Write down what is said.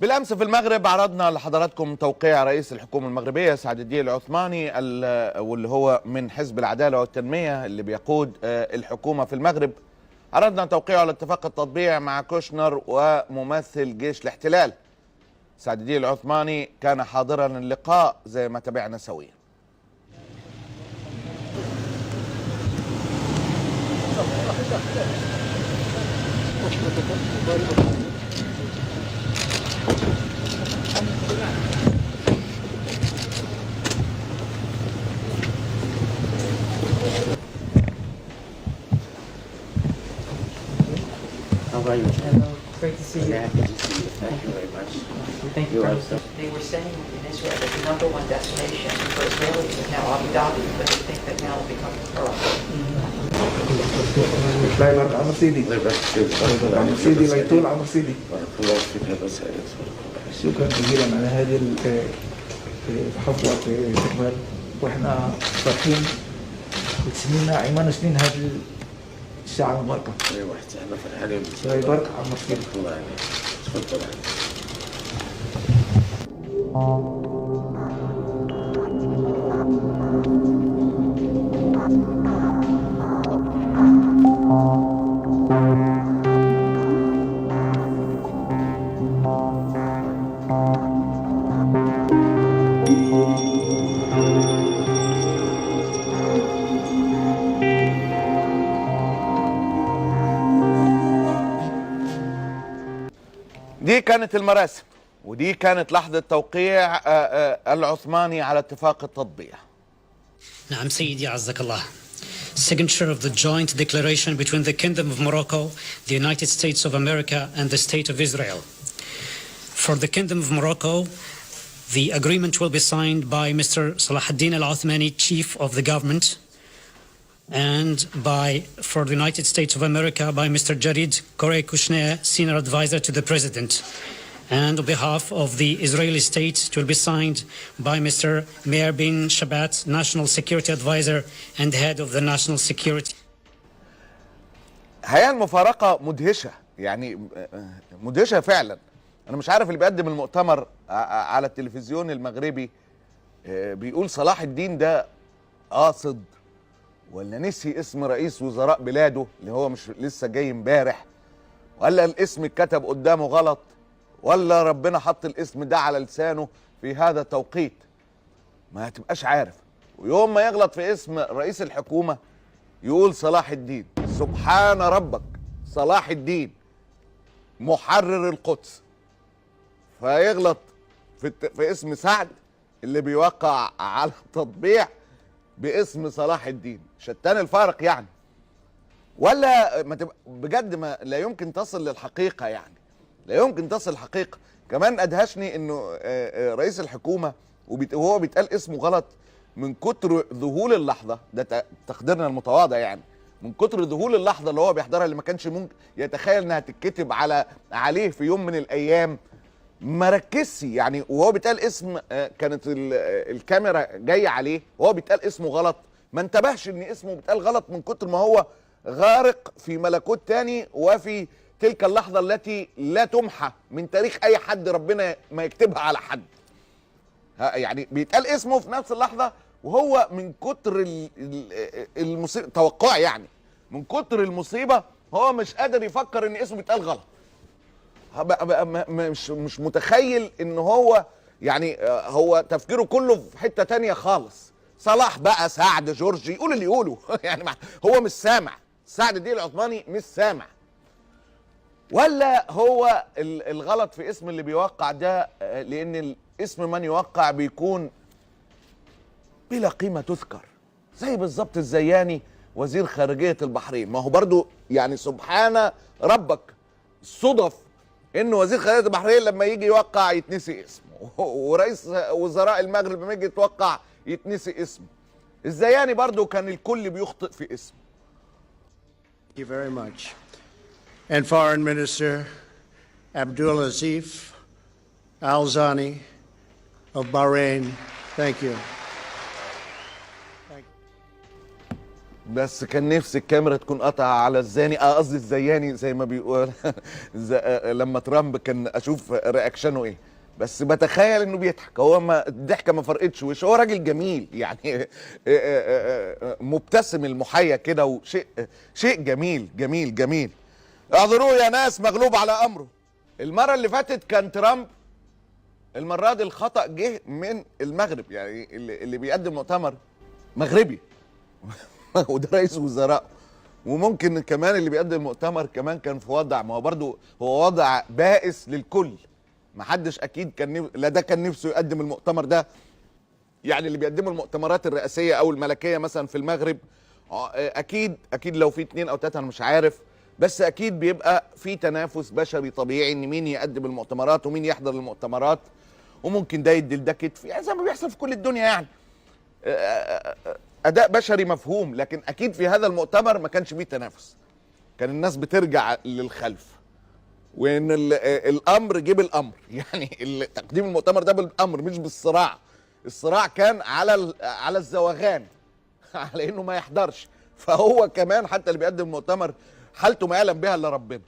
بالأمس في المغرب عرضنا لحضراتكم توقيع رئيس الحكومة المغربية سعد الدين العثماني واللي هو من حزب العدالة والتنمية اللي بيقود الحكومة في المغرب. عرضنا توقيعه على اتفاق التطبيع مع كوشنر وممثل جيش الاحتلال. سعد الدين العثماني كان حاضرا اللقاء زي ما تابعنا سويا. How are you? Hello, great to see you. Happy to see you. Thank you very much. Thank you. You also. They were saying in Israel that the number one destination for Israelis is now Abu Dhabi, but they think that now will become Pearl. لا يبارك عمر سيدي. الله يبارك فيك. عمر سيدي لا يطول عمر سيدي. بارك الله فيك. هذا سعيد. شكرا جزيلا على هذه الحفلة استقبال، واحنا فرحين وسنينا عمرنا سنين هذه الساعة المباركة. ايوه احنا فرحانين. الله يبارك عمر سيدي. الله يعينك. تفضل. دي كانت المراسم ودي كانت لحظة توقيع العثماني على اتفاق التطبيع. نعم سيدي عزك الله. Signature of the joint declaration between the Kingdom of Morocco, the United States of America and the State of Israel. For the Kingdom of Morocco, the agreement will be signed by Mr. Salah ad-Din al-Uthmani, Chief of the Government, and for the United States of America by Mr. Jared Kushner, Senior Advisor to the President. And on behalf of the Israeli state, it will be signed by Mr. Meir bin Shabat, National Security Advisor and Head of the National Security. هي المفارقة مدهشة، يعني مدهشة فعلا. أنا مش عارف اللي بيقدم المؤتمر على التلفزيون المغربي بيقول صلاح الدين ده قاصد ولا نسي اسم رئيس وزراء بلاده اللي هو مش لسه جاي امبارح، ولا الاسم اتكتب قدامه غلط، ولا ربنا حط الاسم ده على لسانه في هذا التوقيت. ما هتبقاش عارف. ويوم ما يغلط في اسم رئيس الحكومة يقول صلاح الدين. سبحان ربك، صلاح الدين محرر القدس، فيغلط في اسم سعد اللي بيوقع على التطبيع باسم صلاح الدين. شتان الفارق يعني. ولا ما تبقى بجد، ما لا يمكن تصل للحقيقة، يعني لا يمكن تصل الحقيقة. كمان ادهشني انه رئيس الحكومة وهو بيتقال اسمه غلط من كتر ذهول اللحظة، ده تقديرنا المتواضع، يعني من كتر ذهول اللحظة اللي هو بيحضرها، اللي ما كانش ممكن يتخيل انها تتكتب عليه في يوم من الايام. ما ركزش يعني، وهو بيتقال اسم كانت الكاميرا جايه عليه وهو بيتقال اسمه غلط، ما انتبهش ان اسمه بيتقال غلط من كتر ما هو غارق في ملكوت تاني، وفي تلك اللحظه التي لا تمحى من تاريخ اي حد، ربنا ما يكتبها على حد. يعني بيتقال اسمه في نفس اللحظه وهو من كتر المصيبه، توقع يعني من كتر المصيبه هو مش قادر يفكر ان اسمه بيتقال غلط. مش متخيل ان هو يعني هو تفكيره كله في حتة تانية خالص. صلاح بقى، سعد، جورجي، يقول اللي يقوله يعني هو مش سامع. سعد الدين العثماني مش سامع. ولا هو الغلط في اسم اللي بيوقع ده لان الاسم من يوقع بيكون بلا قيمة تذكر، زي بالظبط الزياني وزير خارجية البحرين. ما هو برضو يعني سبحان ربك، صدف انه وزير خارجية البحرين لما يجي يوقع يتنسي اسمه، ورئيس وزراء المغرب لما يجي يتوقع يتنسي اسمه. الزياني برضو كان الكل بيخطئ في اسمه. Thank you very much. And Foreign Minister Abdulaziz Al Zani of Bahrain, thank you. بس كان نفسي الكاميرا تكون قطع على الزاني، قصدي الزياني زي ما بيقول لما ترامب كان اشوف رياكشنه ايه. بس بتخيل انه بيضحك، هو ما الضحكه ما فرقتش وش، هو راجل جميل يعني مبتسم المحيا كده، وشيء جميل جميل جميل. اعذروه يا ناس، مغلوب على امره. المره اللي فاتت كان ترامب، المره دي الخطا جه من المغرب، يعني اللي بيقدم مؤتمر مغربي وده رئيس وزراء، وممكن كمان اللي بيقدم المؤتمر كمان كان في وضع، ما هو برضه هو وضع بائس للكل. ما حدش اكيد كان لا ده كان نفسه يقدم المؤتمر ده، يعني اللي بيقدموا المؤتمرات الرئاسيه او الملكيه مثلا في المغرب اكيد لو في 2 أو 3 انا مش عارف، بس اكيد بيبقى في تنافس بشري طبيعي ان مين يقدم المؤتمرات ومين يحضر المؤتمرات، وممكن ده يدي لده كتف، يعني زي ما بيحصل في كل الدنيا يعني. اداء بشري مفهوم، لكن اكيد في هذا المؤتمر ما كانش فيه تنافس، كان الناس بترجع للخلف، وان الامر جه بالامر، يعني تقديم المؤتمر ده بالامر مش بالصراع. الصراع كان على الزواغان على انه ما يحضرش، فهو كمان حتى اللي بيقدم المؤتمر حالته ما يعلم بها الا ربنا.